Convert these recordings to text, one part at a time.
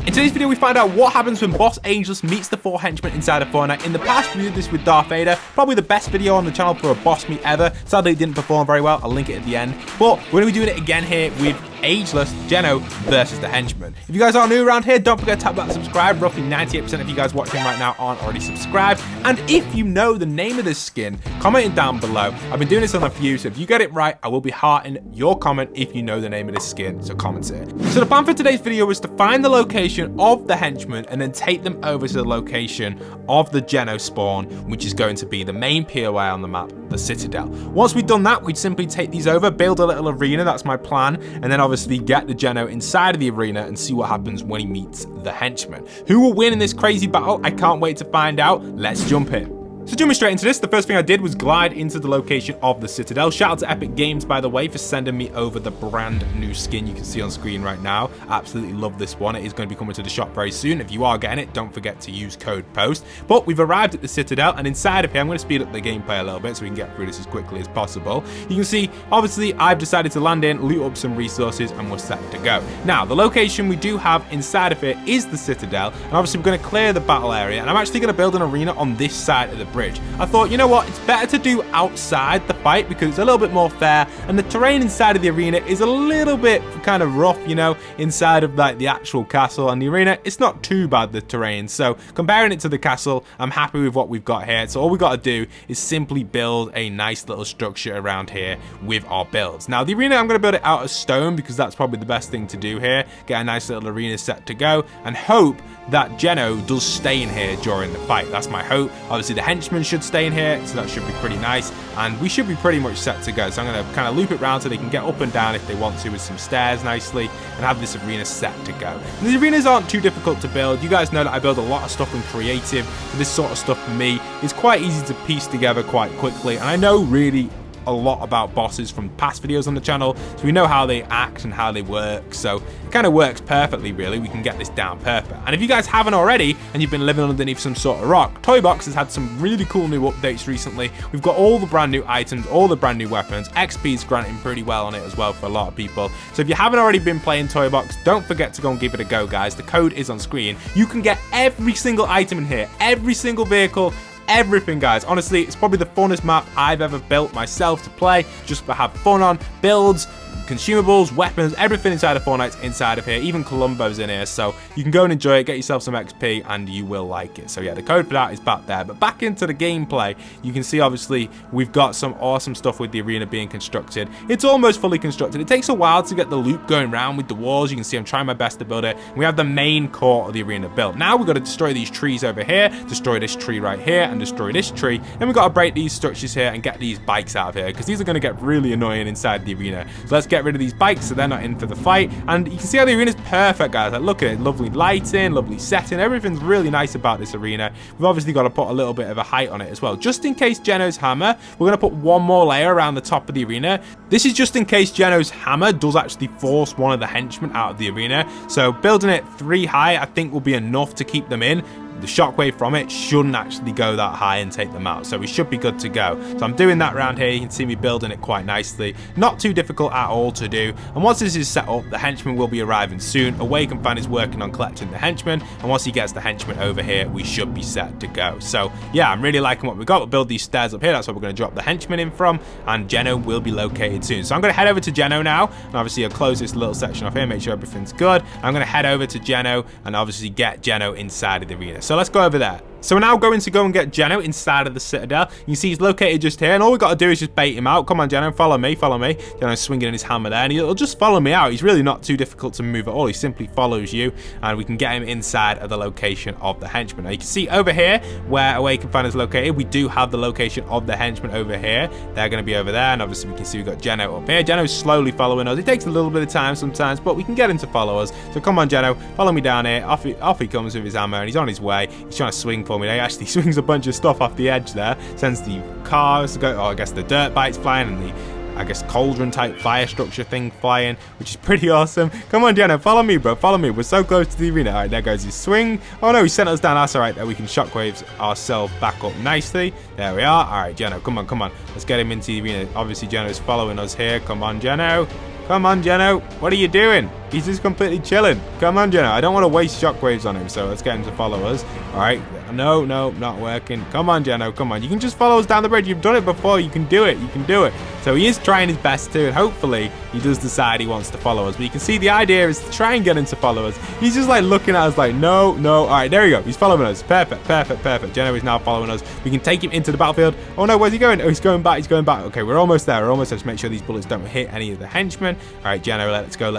In today's video, we find out what happens when Boss Angelus meets the 4 henchmen inside of Fortnite. In the past, we did this with Darth Vader, probably the best video on the channel for a boss meet ever. Sadly, it didn't perform very well. I'll link it at the end. But we're going to be doing it again here with Ageless Geno versus the henchmen. If you guys are new around here, don't forget to tap that subscribe. Roughly 98% of you guys watching right now aren't already subscribed. And if you know the name of this skin, comment it down below. I've been doing this on a few, so if you get it right, I will be hearting your comment if you know the name of this skin, so comment it. So the plan for today's video is to find the location of the henchmen and then take them over to the location of the Geno spawn, which is going to be the main POI on the map, the Citadel. Once we've done that, we'd simply take these over, build a little arena, that's my plan, and then obviously get the Geno inside of the arena and see what happens when he meets the henchmen. Who will win in this crazy battle? I can't wait to find out. Let's jump in. So jumping straight into this, the first thing I did was glide into the location of the Citadel. Shout out to Epic Games, by the way, for sending me over the brand new skin you can see on screen right now. Absolutely love this one. It is going to be coming to the shop very soon. If you are getting it, don't forget to use code POST. But we've arrived at the Citadel, and inside of here, I'm going to speed up the gameplay a little bit so we can get through this as quickly as possible. You can see, obviously, I've decided to land in, loot up some resources, and we're set to go. Now, the location we do have inside of here is the Citadel, and obviously we're going to clear the battle area, and I'm actually going to build an arena on this side of the bridge. I thought, you know what, it's better to do outside the fight because it's a little bit more fair, and the terrain inside of the arena is a little bit kind of rough, you know, inside of like the actual castle, and the arena, it's not too bad, the terrain. So comparing it to the castle, I'm happy with what we've got here. So all we got to do is simply build a nice little structure around here with our builds. Now the arena, I'm going to build it out of stone because that's probably the best thing to do here. Get a nice little arena set to go and hope that Geno does stay in here during the fight. That's my hope. Obviously the henchmen should stay in here, so that should be pretty nice, and we should be pretty much set to go. So I'm going to kind of loop it around so they can get up and down if they want to with some stairs nicely, and have this arena set to go. And the arenas aren't too difficult to build. You guys know that I build a lot of stuff in creative, so this sort of stuff for me is quite easy to piece together quite quickly, and I know really a lot about bosses from past videos on the channel, so we know how they act and how they work, so it kind of works perfectly really. We can get this down perfect. And if you guys haven't already and you've been living underneath some sort of rock, Toybox has had some really cool new updates recently. We've got all the brand new items, all the brand new weapons. XP is granting pretty well on it as well for a lot of people, so if you haven't already been playing Toybox, don't forget to go and give it a go, guys. The code is on screen. You can get every single item in here, every single vehicle, everything, guys. Honestly, it's probably the funnest map I've ever built myself to play, just to have fun on. Builds, consumables, weapons, everything inside of Fortnite's inside of here, even Columbo's in here, so you can go and enjoy it, get yourself some XP, and you will like it. So yeah, the code for that is back there. But back into the gameplay, you can see obviously we've got some awesome stuff with the arena being constructed. It's almost fully constructed. It takes a while to get the loop going around with the walls. You can see I'm trying my best to build it. We have the main core of the arena built. Now we've got to destroy these trees over here, destroy this tree right here, and destroy this tree. Then we've got to break these structures here and get these bikes out of here, because these are going to get really annoying inside the arena. So let's get rid of these bikes so they're not in for the fight. And you can see how the arena is perfect, guys. Like, look at it, lovely lighting, lovely setting, everything's really nice about this arena. We've obviously got to put a little bit of a height on it as well, just in case Geno's hammer. We're going to put one more layer around the top of the arena. This is just in case Geno's hammer does actually force one of the henchmen out of the arena, so building it 3 high I think will be enough to keep them in. The shockwave from it shouldn't actually go that high and take them out, so we should be good to go. So I'm doing that around here. You can see me building it quite nicely. Not too difficult at all to do. And once this is set up, the henchman will be arriving soon. Awake and Fan is working on collecting the henchmen, and once he gets the henchmen over here, we should be set to go. So yeah, I'm really liking what we've got. We'll build these stairs up here. That's where we're going to drop the henchmen in from, and Geno will be located soon. So I'm going to head over to Geno now, and obviously I'll close this little section off here, make sure everything's good. I'm going to head over to Geno and obviously get Geno inside of the arena. So let's go over there. So we're now going to go and get Geno inside of the Citadel. You can see he's located just here, and all we got to do is just bait him out. Come on, Geno, follow me, follow me. Geno's swinging in his hammer there, and he'll just follow me out. He's really not too difficult to move at all. He simply follows you, and we can get him inside of the location of the henchmen. Now you can see over here where Awake and Fan is located, we do have the location of the henchmen over here. They're going to be over there, and obviously we can see we've got Geno up here. Geno's slowly following us. It takes a little bit of time sometimes, but we can get him to follow us. So come on, Geno, follow me down here. Off he comes with his hammer, and he's on his way. He's trying to swing for me. He actually swings a bunch of stuff off the edge there, sends the cars to go, or I guess the dirt bikes flying, and the I guess cauldron type fire structure thing flying, which is pretty awesome. Come on, Geno, follow me, bro, follow me. We're so close to the arena. All right, there goes his swing. Oh no, he sent us down. That's all right. There we can shockwaves ourselves back up nicely. There we are. All right, Geno, come on, come on. Let's get him into the arena. Obviously, Geno's following us here. Come on, Geno. Come on, Geno. What are you doing? He's just completely chilling. Come on, Geno. I don't want to waste shockwaves on him, so let's get him to follow us. All right. No, not working. Come on, Geno. Come on. You can just follow us down the bridge. You've done it before. You can do it. You can do it. So he is trying his best to, and hopefully he does decide he wants to follow us. But you can see the idea is to try and get him to follow us. He's just like looking at us like, no. All right, there we go. He's following us. Perfect. Geno is now following us. We can take him into the battlefield. Oh, no, where's he going? Oh, he's going back. Okay, we're almost there. Just make sure these bullets don't hit any of the henchmen. All right, Geno, let's go.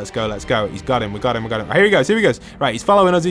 He's got him. We got him. Right, here he goes. Right, he's following us.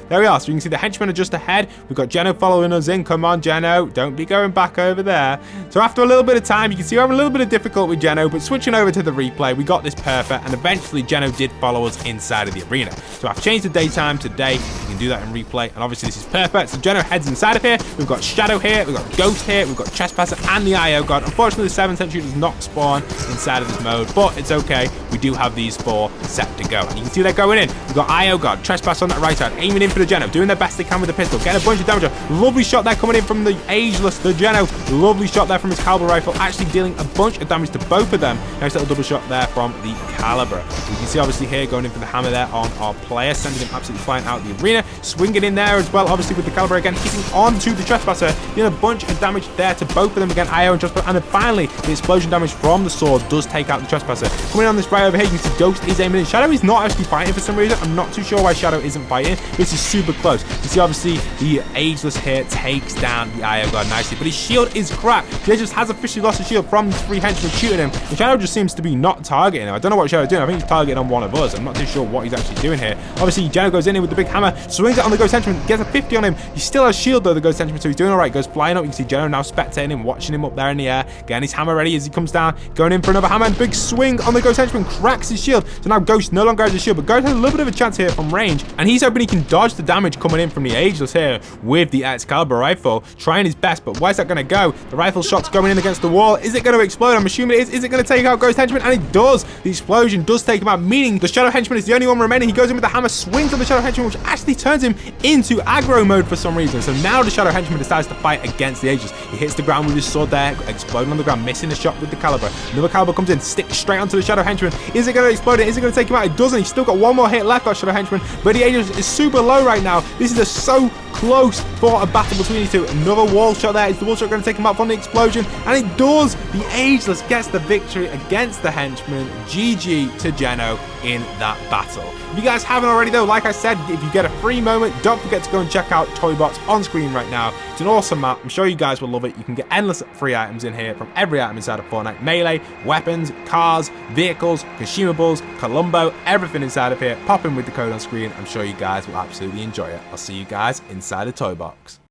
There we are. So you can see the henchmen are just ahead. We've got Geno following us in. Come on, Geno. Don't be going back over there. So after a little bit of time, you can see we're having a little bit of difficulty with Geno, but switching over to the replay, we got this perfect, and eventually Geno did follow us inside of the arena. So I've changed the daytime to day. You can do that in replay, and obviously this is perfect. So Geno heads inside of here. We've got Shadow here. We've got Ghost here. We've got Trespasser and the IO God. Unfortunately, the 7th century does not spawn inside of this mode, but it's okay. We do have these 4 set to go. And you can see they're going in. We've got IO God, Trespass on that right side, aiming in for the Geno, doing their best they can with the pistol, getting a bunch of damage. Lovely shot there coming in from the ageless, the Geno. Lovely shot there from his caliber rifle, actually dealing a bunch of damage to both of them. Nice little double shot there from the caliber. You can see obviously here going in for the hammer there on our player, sending him absolutely flying out the arena, swinging in there as well, obviously with the caliber again, hitting onto the Trespasser, dealing a bunch of damage there to both of them again, IO and Trespasser, and then finally the explosion damage from the sword does take out the Trespasser. Coming on this right over here, you can see Ghost is aiming in. Shadow is not actually fighting for some reason. I'm not too sure why Shadow isn't fighting. This is super close. You see obviously the ageless here takes down the IO God nicely, but his shield is cracked. He just has officially lost his shield from these 3 henchmen shooting him, and Shadow just seems to be not targeting him. I don't know what Shadow's doing. I think he's targeting on one of us. I'm not too sure what he's actually doing here. Obviously Geno goes in with the big hammer, swings it on the Ghost henchman, gets a 50 on him. He still has shield though, the Ghost henchman, so he's doing all right. Goes flying up. You can see Geno now spectating him, watching him up there in the air, getting his hammer ready as he comes down, going in for another hammer, and big swing on the Ghost henchman, cracks his shield. So now Ghost no longer has his shield, but Ghost has a little bit of a chance here from range, and he's hoping he can dodge the damage coming in from the ageless here with the Excalibur rifle, trying his best. But where's that going to go? The rifle shot's going in against the wall. Is it going to explode? I'm assuming it is. Is it going to take out Ghost henchman? And it does. The explosion does take him out, meaning the Shadow henchman is the only one remaining. He goes in with the hammer, swings on the Shadow henchman, which actually turns him into aggro mode for some reason. So now the Shadow henchman decides to fight against the ageless. He hits the ground with his sword there, exploding on the ground, missing the shot with the caliber. Another caliber comes in, sticks straight onto the Shadow henchman. Is it going to explode? Is it going to take him out? It doesn't. He's still got one more hit left, that Shadow henchman, but the ageless is super low right now. This is so close for a battle between these two. Another wall shot there. Is the wall shot going to take him out from the explosion? And it does. The ageless gets the victory against the henchman. GG to Geno in that battle. If you guys haven't already though, like I said, if you get a free moment, don't forget to go and check out Toybox on screen right now. It's an awesome map. I'm sure you guys will love it. You can get endless free items in here from every item inside of Fortnite. Melee, weapons, cars, vehicles, consumables, Columbo, everything inside of here. Pop in with the code on screen. I'm sure you guys will absolutely enjoy it. I'll see you guys inside the Toybox.